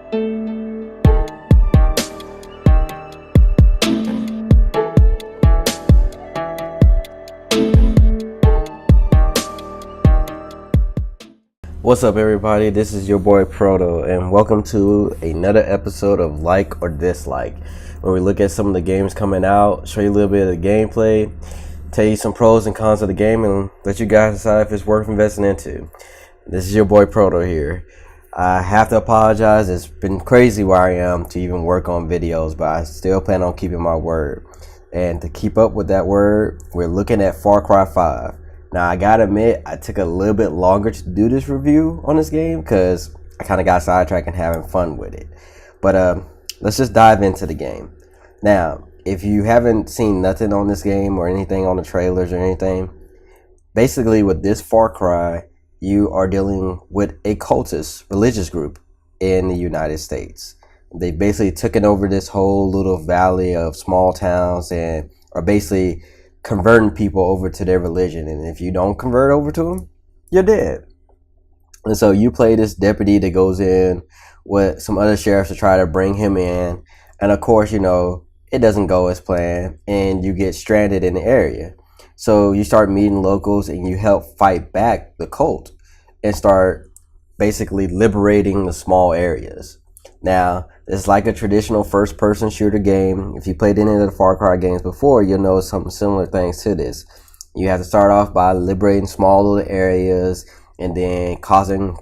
What's up, everybody? This is your boy Proto, and welcome to another episode of Like or Dislike, where we look at some of the games coming out, show you a little bit of the gameplay, tell you some pros and cons of the game, and let you guys decide if it's worth investing into. This is your boy Proto here. I have to apologize. It's been crazy where I am to even work on videos, but I still plan on keeping my word. And to keep up with that word, we're looking at Far Cry 5. Now, I gotta admit, I took a little bit longer to do this review on this game because I kind of got sidetracked and having fun with it. But let's just dive into the game. Now, if you haven't seen nothing on this game or anything on the trailers or anything, basically with this Far Cry, you are dealing with a cultist religious group in the United States. They basically taken over this whole little valley of small towns and are basically converting people over to their religion, and if you don't convert over to them, you're dead. And so you play this deputy that goes in with some other sheriffs to try to bring him in, and of course, you know, it doesn't go as planned and you get stranded in the area. So you start meeting locals and you help fight back the cult and start basically liberating the small areas. Now, it's like a traditional first-person shooter game. If you played any of the Far Cry games before, you'll know some similar things to this. You have to start off by liberating small little areas and then causing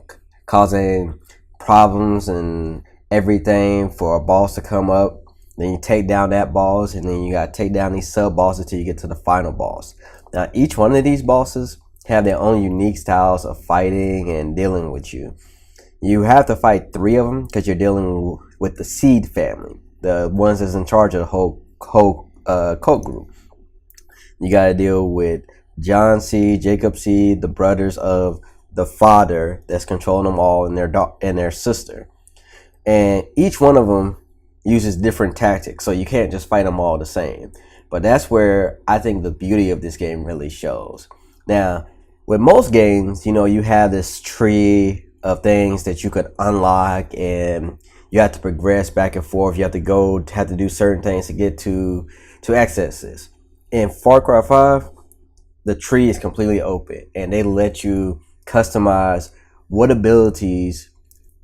problems and everything for a boss to come up. Then you take down that boss, and then you got to take down these sub-bosses until you get to the final boss. Now, each one of these bosses have their own unique styles of fighting and dealing with you. You have to fight 3 of them because you're dealing with the Seed family, the ones that's in charge of the whole cult group. You got to deal with John Seed, Jacob Seed, the brothers of the father that's controlling them all, and their sister. And each one of them uses different tactics, so you can't just fight them all the same. But that's where I think the beauty of this game really shows. Now, with most games, you know, you have this tree of things that you could unlock, and you have to progress back and forth. You have to do certain things to get to access this. In Far Cry 5, the tree is completely open, and they let you customize what abilities,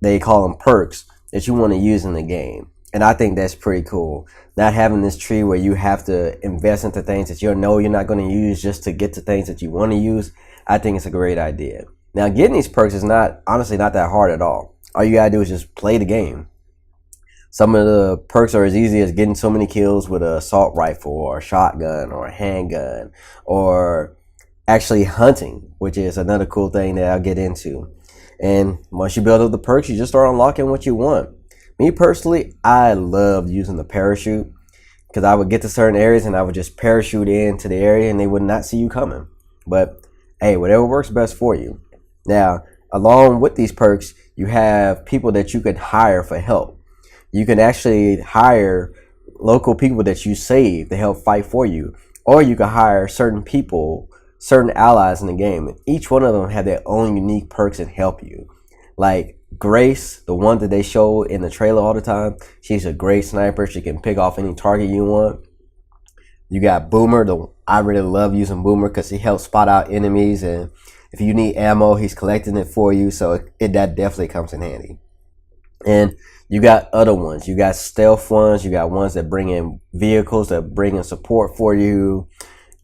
they call them perks, that you want to use in the game. And I think that's pretty cool. Not having this tree where you have to invest into things that you know you're not going to use just to get to things that you want to use. I think it's a great idea. Now, getting these perks is honestly not that hard at all. All you gotta do is just play the game. Some of the perks are as easy as getting so many kills with an assault rifle or a shotgun or a handgun, or actually hunting, which is another cool thing that I'll get into. And once you build up the perks, you just start unlocking what you want. Me personally, I love using the parachute because I would get to certain areas and I would just parachute into the area and they would not see you coming. But hey, whatever works best for you. Now, along with these perks, you have people that you can hire for help. You can actually hire local people that you save to help fight for you. Or you can hire certain people, certain allies in the game. And each one of them have their own unique perks that help you. Like Grace, the one that they show in the trailer all the time. She's a great sniper. She can pick off any target you want. You got Boomer. I really love using Boomer because he helps spot out enemies, and if you need ammo, he's collecting it for you, so that definitely comes in handy. And you got other ones. You got stealth ones. You got ones that bring in vehicles, that bring in support for you.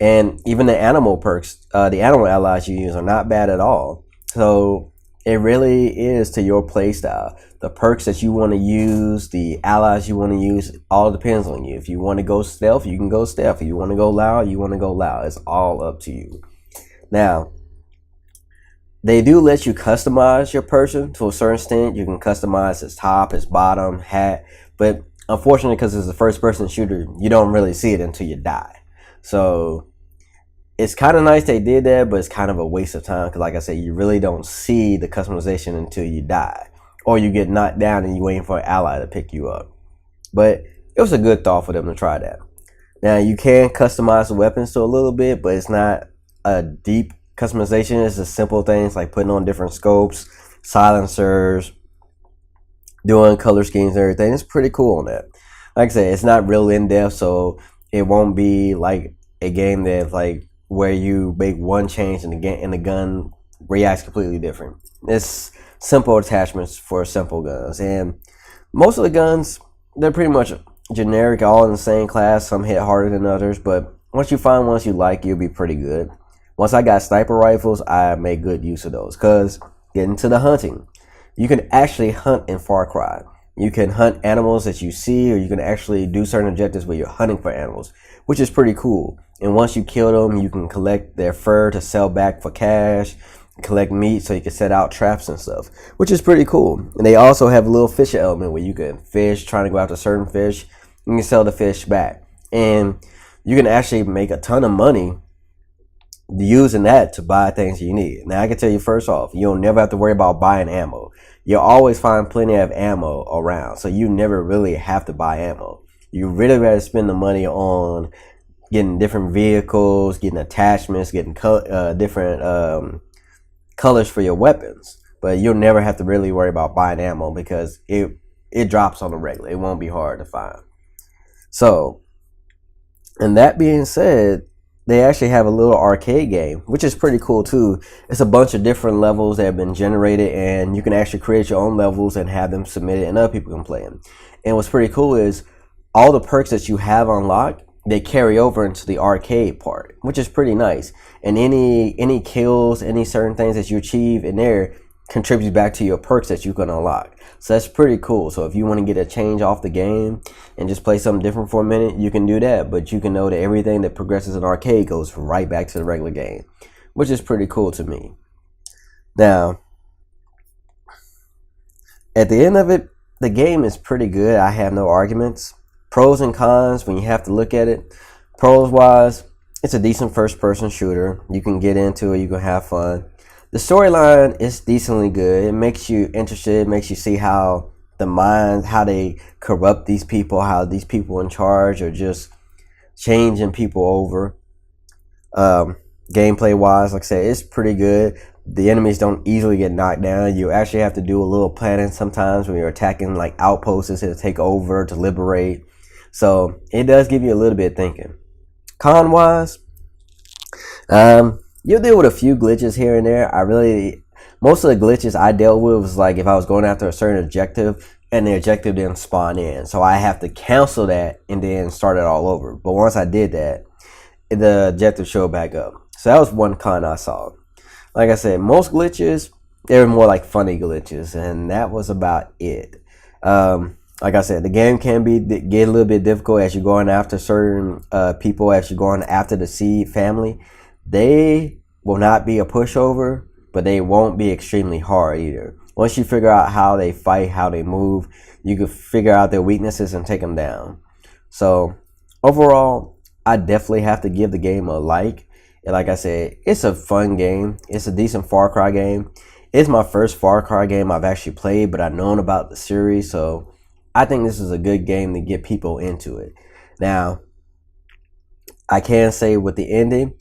And even the animal perks, the animal allies you use are not bad at all. So it really is to your playstyle. The perks that you want to use, the allies you want to use, all depends on you. If you want to go stealth, you can go stealth. If you want to go loud, you want to go loud. It's all up to you. Now, they do let you customize your person to a certain extent. You can customize his top, his bottom, hat. But unfortunately, because it's a first-person shooter, you don't really see it until you die. So it's kind of nice they did that, but it's kind of a waste of time. Because like I said, you really don't see the customization until you die. Or you get knocked down and you're waiting for an ally to pick you up. But it was a good thought for them to try that. Now, you can customize the weapons to a little bit, but it's not a deep customization. Is the simple things like putting on different scopes, silencers, doing color schemes and everything. It's pretty cool on that. Like I said, it's not real in depth, so it won't be like a game that like where you make one change and the gun reacts completely different. It's simple attachments for simple guns, and most of the guns, they're pretty much generic, all in the same class. Some hit harder than others, but once you find ones you like, you'll be pretty good. Once I got sniper rifles, I made good use of those, because getting to the hunting, you can actually hunt in Far Cry. You can hunt animals that you see, or you can actually do certain objectives where you're hunting for animals, which is pretty cool. And once you kill them, you can collect their fur to sell back for cash, collect meat so you can set out traps and stuff, which is pretty cool. And they also have a little fishing element where you can fish, trying to go after certain fish, you can sell the fish back. And you can actually make a ton of money using that to buy things you need. Now, I can tell you first off, you'll never have to worry about buying ammo. You'll always find plenty of ammo around, so you never really have to buy ammo. You really rather spend the money on getting different vehicles, getting attachments, getting different colors for your weapons. But you'll never have to really worry about buying ammo because it drops on the regular. It won't be hard to find. So, and that being said, they actually have a little arcade game, which is pretty cool too. It's a bunch of different levels that have been generated, and you can actually create your own levels and have them submitted, and other people can play them. And what's pretty cool is all the perks that you have unlocked, they carry over into the arcade part, which is pretty nice. And any kills, any certain things that you achieve in there contributes back to your perks that you can unlock. So that's pretty cool. So if you want to get a change off the game and just play something different for a minute, you can do that. But you can know that everything that progresses in arcade goes right back to the regular game, which is pretty cool to me. Now, at the end of it, the game is pretty good. I have no arguments. Pros and cons, when you have to look at it. Pros wise, it's a decent first person shooter. You can get into it, you can have fun. The storyline is decently good. It makes you interested. It makes you see how the mind, how they corrupt these people, how these people in charge are just changing people over. Gameplay wise, like I said, it's pretty good. The enemies don't easily get knocked down. You actually have to do a little planning sometimes when you're attacking like outposts to take over, to liberate. So it does give you a little bit of thinking. Con wise, you'll deal with a few glitches here and there. Most of the glitches I dealt with was like if I was going after a certain objective and the objective didn't spawn in. So I have to cancel that and then start it all over. But once I did that, the objective showed back up. So that was one con I saw. Like I said, most glitches, they were more like funny glitches, and that was about it. Like I said, the game can get a little bit difficult as you're going after certain people, as you're going after the Seed family. They will not be a pushover, but they won't be extremely hard either. Once you figure out how they fight, how they move, you can figure out their weaknesses and take them down. So overall, I definitely have to give the game a like. And like I said, it's a fun game. It's a decent Far Cry game. It's my first Far Cry game I've actually played, but I've known about the series, so I think this is a good game to get people into it. Now, I can say with the ending,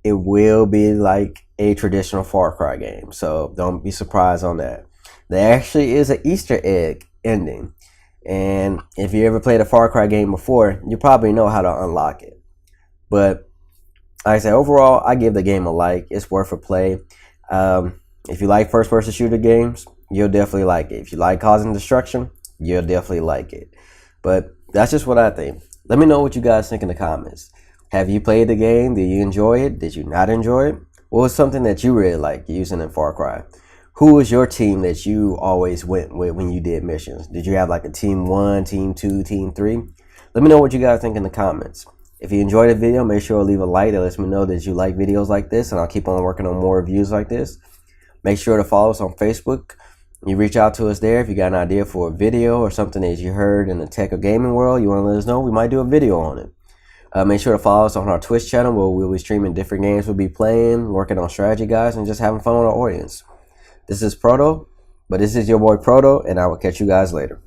it will be like a traditional Far Cry game, so don't be surprised on that. There actually is an Easter egg ending, and if you ever played a Far Cry game before, you probably know how to unlock it. But like I said, overall, I give the game a like. It's worth a play. If you like first-person shooter games, you'll definitely like it. If you like causing destruction, you'll definitely like it. But that's just what I think. Let me know what you guys think in the comments. Have you played the game? Did you enjoy it? Did you not enjoy it? What was something that you really liked using in Far Cry? Who was your team that you always went with when you did missions? Did you have like a team 1, team 2, team 3? Let me know what you guys think in the comments. If you enjoyed the video, make sure to leave a like. That lets me know that you like videos like this, and I'll keep on working on more reviews like this. Make sure to follow us on Facebook. You reach out to us there if you got an idea for a video or something that you heard in the tech or gaming world. You want to let us know, we might do a video on it. Make sure to follow us on our Twitch channel where we'll be streaming different games we'll be playing, working on strategy guides, and just having fun with our audience. This is Proto, but this is your boy Proto, and I will catch you guys later.